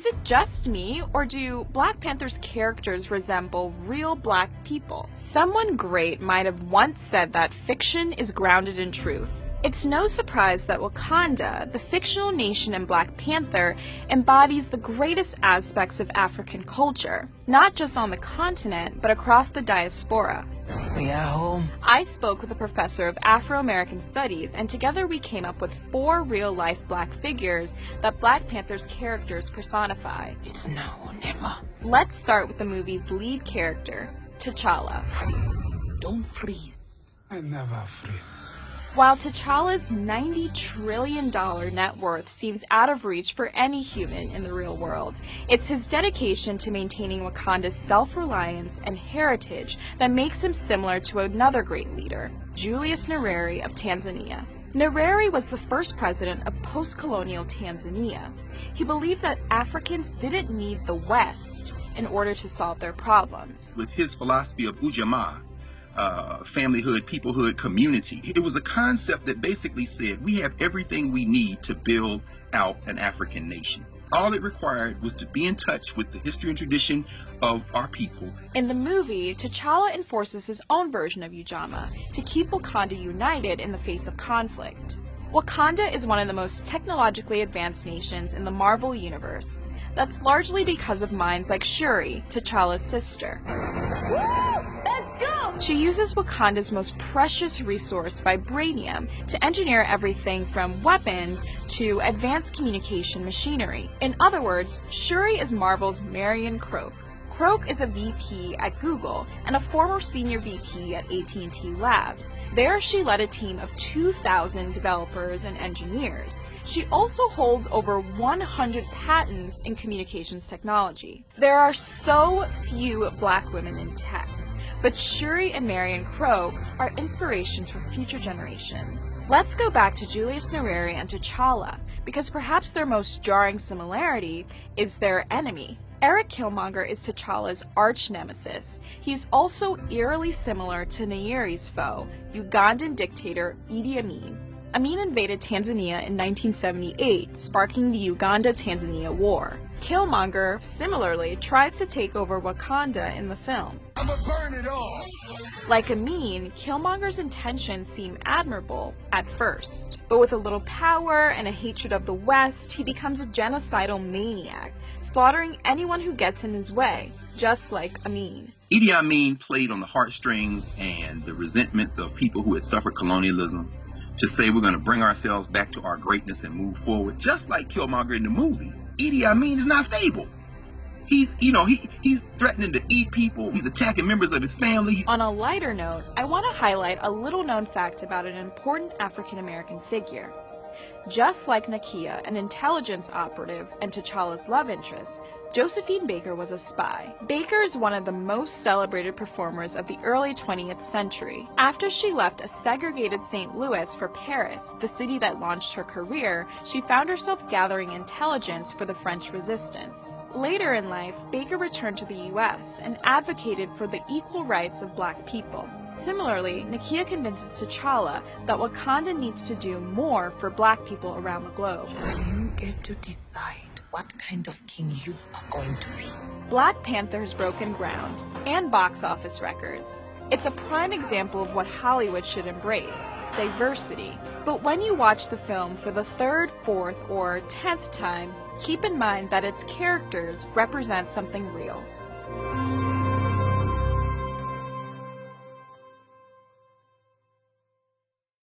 Is it just me, or do Black Panther's characters resemble real black people? Someone great might have once said that fiction is grounded in truth. It's no surprise that Wakanda, the fictional nation in Black Panther, embodies the greatest aspects of African culture, not just on the continent, but across the diaspora. We are home. I spoke with a professor of Afro-American Studies, and together we came up with 4 real-life black figures that Black Panther's characters personify. It's now or never. Let's start with the movie's lead character, T'Challa. Don't freeze. I never freeze. While T'Challa's $90 trillion net worth seems out of reach for any human in the real world, it's his dedication to maintaining Wakanda's self-reliance and heritage that makes him similar to another great leader, Julius Nyerere of Tanzania. Nyerere was the first president of post-colonial Tanzania. He believed that Africans didn't need the West in order to solve their problems. With his philosophy of ujamaa, familyhood, peoplehood, community. It was a concept that basically said we have everything we need to build out an African nation. All it required was to be in touch with the history and tradition of our people. In the movie, T'Challa enforces his own version of ujamaa to keep Wakanda united in the face of conflict. Wakanda is one of the most technologically advanced nations in the Marvel universe. That's largely because of minds like Shuri, T'Challa's sister. She uses Wakanda's most precious resource, vibranium, to engineer everything from weapons to advanced communication machinery. In other words, Shuri is Marvel's Marion Croak. Croak is a VP at Google and a former senior VP at AT&T Labs. There she led a team of 2,000 developers and engineers. She also holds over 100 patents in communications technology. There are so few black women in tech, but Shuri and Marion Croak are inspirations for future generations. Let's go back to Julius Nyerere and T'Challa, because perhaps their most jarring similarity is their enemy. Eric Killmonger is T'Challa's arch-nemesis. He's also eerily similar to Nyerere's foe, Ugandan dictator Idi Amin. Amin invaded Tanzania in 1978, sparking the Uganda-Tanzania War. Killmonger, similarly, tries to take over Wakanda in the film. I'ma burn it all. Like Amin, Killmonger's intentions seem admirable at first, but with a little power and a hatred of the West, he becomes a genocidal maniac, slaughtering anyone who gets in his way, just like Amin. Idi Amin played on the heartstrings and the resentments of people who had suffered colonialism to say we're going to bring ourselves back to our greatness and move forward, just like Killmonger in the movie. Idi Amin is not stable. He's threatening to eat people. He's attacking members of his family. On a lighter note, I want to highlight a little-known fact about an important African-American figure. Just like Nakia, an intelligence operative and T'Challa's love interest, Josephine Baker was a spy. Baker is one of the most celebrated performers of the early 20th century. After she left a segregated St. Louis for Paris, the city that launched her career, she found herself gathering intelligence for the French resistance. Later in life, Baker returned to the US and advocated for the equal rights of black people. Similarly, Nakia convinces T'Challa that Wakanda needs to do more for black people around the globe. You get to decide what kind of king you are going to be. Black Panther has broken ground and box office records. It's a prime example of what Hollywood should embrace, diversity. But when you watch the film for the 3rd, 4th, or 10th time, keep in mind that its characters represent something real.